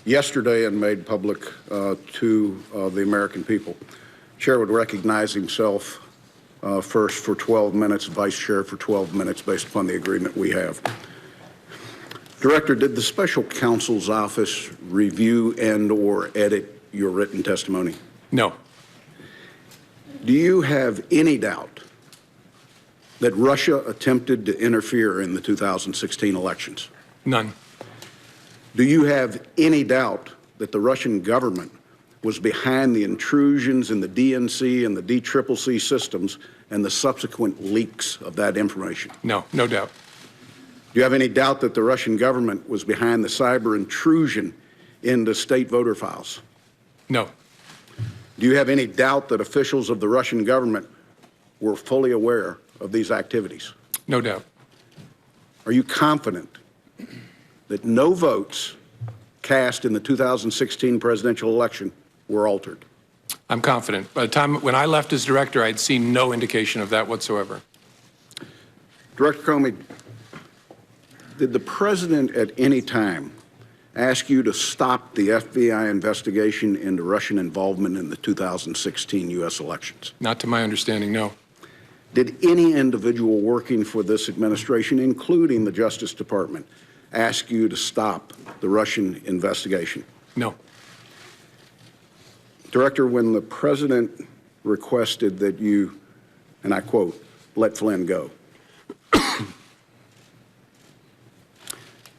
yesterday and made public to the American people. Chair would recognize himself first for 12 minutes, Vice Chair for 12 minutes based upon the agreement we have. Director, did the Special Counsel's Office review and/or edit your written testimony? No. Do you have any doubt that Russia attempted to interfere in the 2016 elections? None. Do you have any doubt that the Russian government was behind the intrusions in the DNC and the DCCC systems and the subsequent leaks of that information? No, no doubt. Do you have any doubt that the Russian government was behind the cyber intrusion into state voter files? No. Do you have any doubt that officials of the Russian government were fully aware of these activities? No doubt. Are you confident that no votes cast in the 2016 presidential election were altered? I'm confident. By the time when I left as director, I'd seen no indication of that whatsoever. Director Comey, did the president at any time ask you to stop the FBI investigation into Russian involvement in the 2016 U.S. elections? Not to my understanding, no. Did any individual working for this administration, including the Justice Department, ask you to stop the Russian investigation? No. Director, when the president requested that you, and I quote, let Flynn go,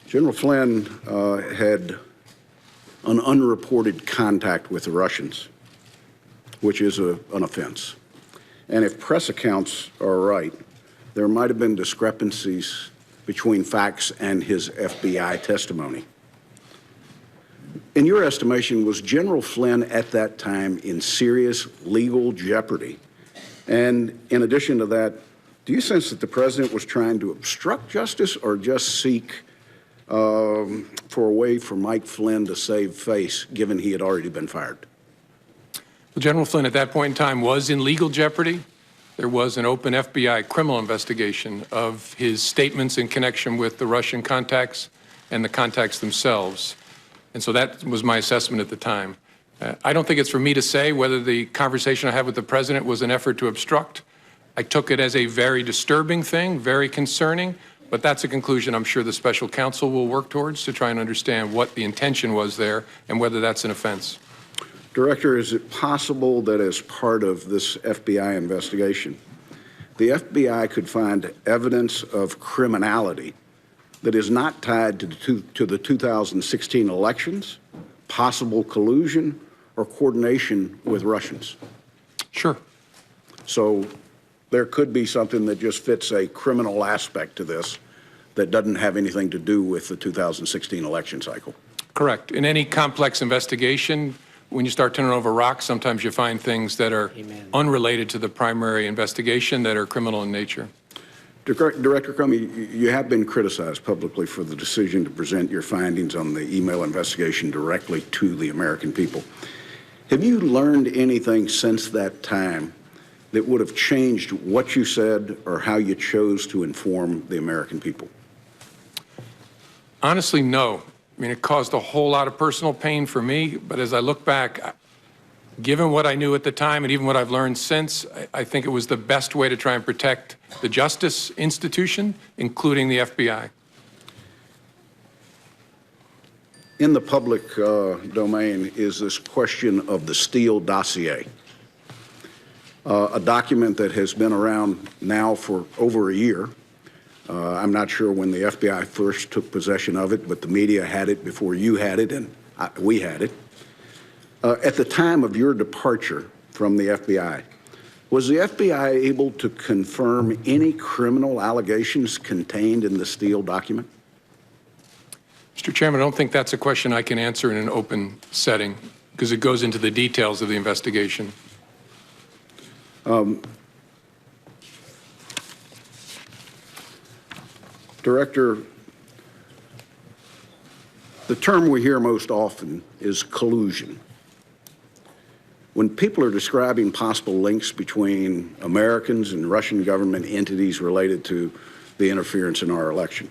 General Flynn had an unreported contact with the Russians, which is an offense. And if press accounts are right, there might have been discrepancies between facts and his FBI testimony. In your estimation, was General Flynn at that time in serious legal jeopardy? And in addition to that, do you sense that the president was trying to obstruct justice or just seek for a way for Mike Flynn to save face, given he had already been fired? Well, General Flynn at that point in time was in legal jeopardy. There was an open FBI criminal investigation of his statements in connection with the Russian contacts and the contacts themselves. And so that was my assessment at the time. I don't think it's for me to say whether the conversation I had with the president was an effort to obstruct. I took it as a very disturbing thing, very concerning, but that's a conclusion I'm sure the special counsel will work towards to try and understand what the intention was there and whether that's an offense. Director, is it possible that as part of this FBI investigation, the FBI could find evidence of criminality that is not tied to the 2016 elections, possible collusion, or coordination with Russians? Sure. So there could be something that just fits a criminal aspect to this that doesn't have anything to do with the 2016 election cycle. Correct. In any complex investigation, when you start turning over rocks, sometimes you find things that are unrelated to the primary investigation that are criminal in nature. Director Comey, you have been criticized publicly for the decision to present your findings on the email investigation directly to the American people. Have you learned anything since that time that would have changed what you said or how you chose to inform the American people? Honestly, no. I mean, it caused a whole lot of personal pain for me, but as I look back, given what I knew at the time and even what I've learned since, I think it was the best way to try and protect the justice institution, including the FBI. In the public domain is this question of the Steele dossier, a document that has been around now for over a year. I'm not sure when the FBI first took possession of it, but the media had it before you had it and we had it. At the time of your departure from the FBI, was the FBI able to confirm any criminal allegations contained in the Steele document? Mr. Chairman, I don't think that's a question I can answer in an open setting because it goes into the details of the investigation. Director, the term we hear most often is collusion. When people are describing possible links between Americans and Russian government entities related to the interference in our election,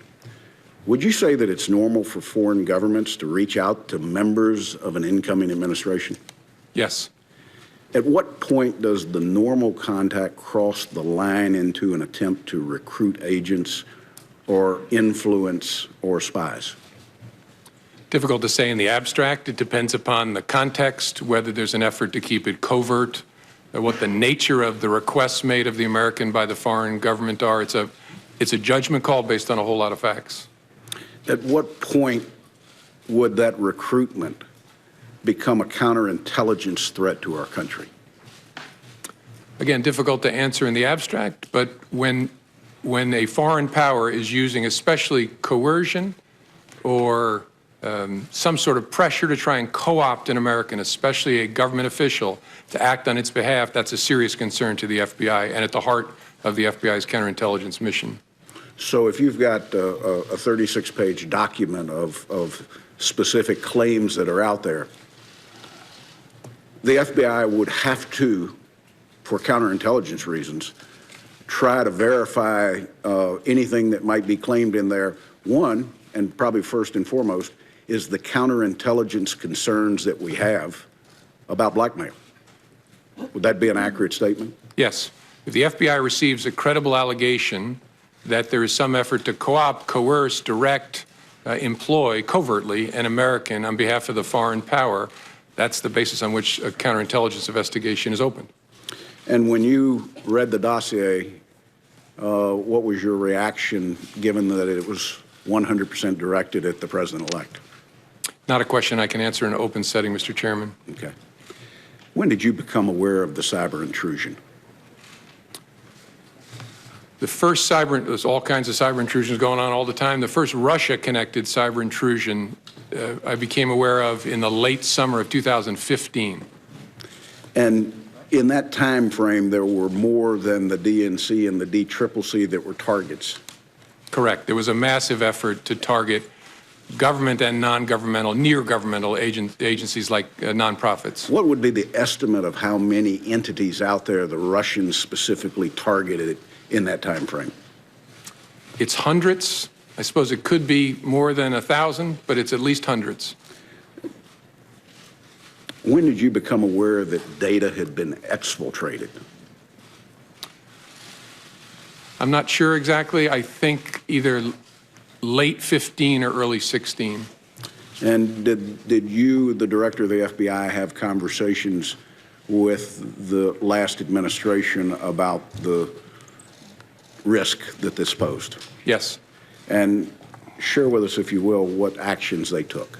Would you say that it's normal for foreign governments to reach out to members of an incoming administration? Yes. At what point does the normal contact cross the line into an attempt to recruit agents or influence or spies? Difficult to say in the abstract. It depends upon the context, whether there's an effort to keep it covert, what the nature of the requests made of the American by the foreign government are. It's a judgment call based on a whole lot of facts. At what point would that recruitment become a counterintelligence threat to our country? Again, difficult to answer in the abstract, but when a foreign power is using especially coercion or some sort of pressure to try and co-opt an American, especially a government official, to act on its behalf, that's a serious concern to the FBI and at the heart of the FBI's counterintelligence mission. So if you've got a 36-page document of specific claims that are out there, the FBI would have to, for counterintelligence reasons, try to verify anything that might be claimed in there. One, and probably first and foremost, is the counterintelligence concerns that we have about blackmail. Would that be an accurate statement? Yes. If the FBI receives a credible allegation that there is some effort to co-opt, coerce, direct, employ covertly an American on behalf of the foreign power, that's the basis on which a counterintelligence investigation is opened. And when you read the dossier, what was your reaction, given that it was 100% directed at the president-elect? Not a question I can answer in an open setting, Mr. Chairman. Okay. When did you become aware of the cyber intrusion? The first there's all kinds of cyber intrusions going on all the time. The first Russia-connected cyber intrusion I became aware of in the late summer of 2015. And in that time frame, there were more than the DNC and the DCCC that were targets. Correct. There was a massive effort to target government and non-governmental, near-governmental agencies like nonprofits. What would be the estimate of how many entities out there the Russians specifically targeted in that time frame? It's hundreds. I suppose it could be more than 1,000, but it's at least hundreds. When did you become aware that data had been exfiltrated? I'm not sure exactly. I think either late 15 or early 16. And did you, the director of the FBI, have conversations with the last administration about the risk that this posed? Yes. And share with us, if you will, what actions they took.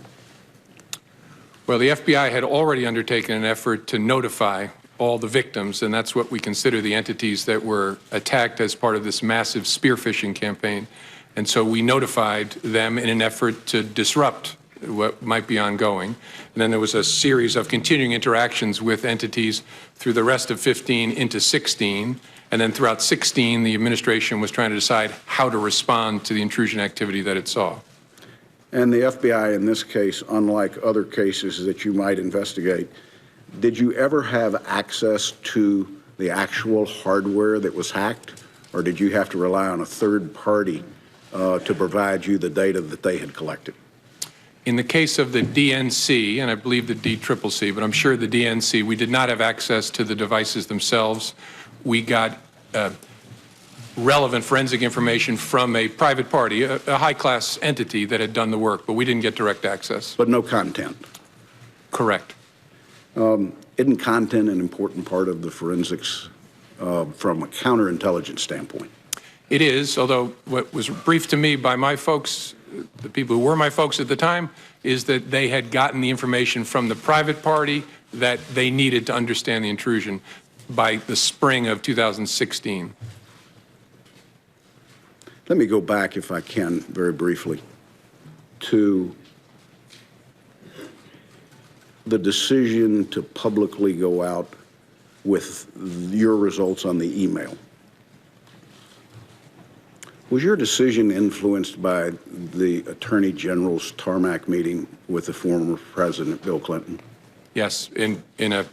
Well, the FBI had already undertaken an effort to notify all the victims, and that's what we consider the entities that were attacked as part of this massive spear phishing campaign. And so we notified them in an effort to disrupt what might be ongoing. And then there was a series of continuing interactions with entities through the rest of 15 into 16. And then throughout 16, the administration was trying to decide how to respond to the intrusion activity that it saw. And the FBI, in this case, unlike other cases that you might investigate, did you ever have access to the actual hardware that was hacked, or did you have to rely on a third party to provide you the data that they had collected? In the case of the DNC, and I believe the DCCC, but I'm sure the DNC, we did not have access to the devices themselves. We got relevant forensic information from a private party, a high-class entity that had done the work, but we didn't get direct access. But no content? Correct. Isn't content an important part of the forensics from a counterintelligence standpoint? It is, although what was briefed to me by my folks, the people who were my folks at the time, is that they had gotten the information from the private party that they needed to understand the intrusion by the spring of 2016. Let me go back, if I can, very briefly, to the decision to publicly go out with your results on the email. Was your decision influenced by the Attorney General's tarmac meeting with the former President Bill Clinton? Yes, in a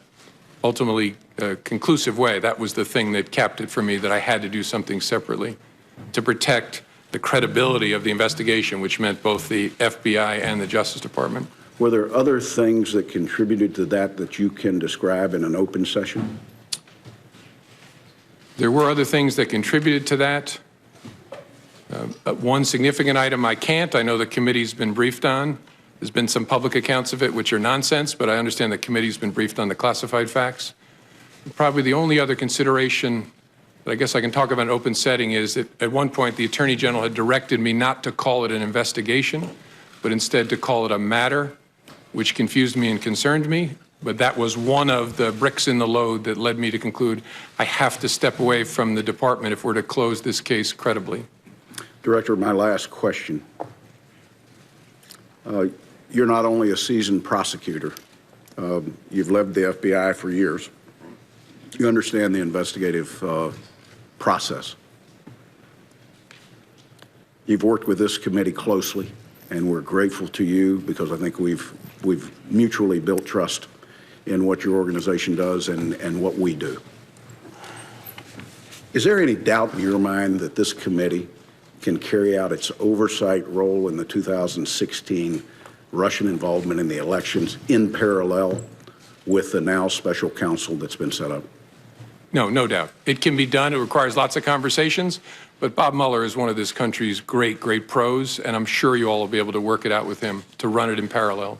ultimately conclusive way. That was the thing that capped it for me, that I had to do something separately to protect the credibility of the investigation, which meant both the FBI and the Justice Department. Were there other things that contributed to that that you can describe in an open session? There were other things that contributed to that. One significant item I can't. I know the committee's been briefed on. There's been some public accounts of it, which are nonsense, but I understand the committee's been briefed on the classified facts. Probably the only other consideration that I guess I can talk about in an open setting is that at one point the Attorney General had directed me not to call it an investigation, but instead to call it a matter, which confused me and concerned me. But that was one of the bricks in the load that led me to conclude I have to step away from the department if we're to close this case credibly. Director, my last question. You're not only a seasoned prosecutor, you've led the FBI for years. You understand the investigative process. You've worked with this committee closely, and we're grateful to you because I think we've mutually built trust in what your organization does and what we do. Is there any doubt in your mind that this committee can carry out its oversight role in the 2016 Russian involvement in the elections in parallel with the now special counsel that's been set up? No, no doubt. It can be done. It requires lots of conversations, but Bob Mueller is one of this country's great pros, and I'm sure you all will be able to work it out with him to run it in parallel.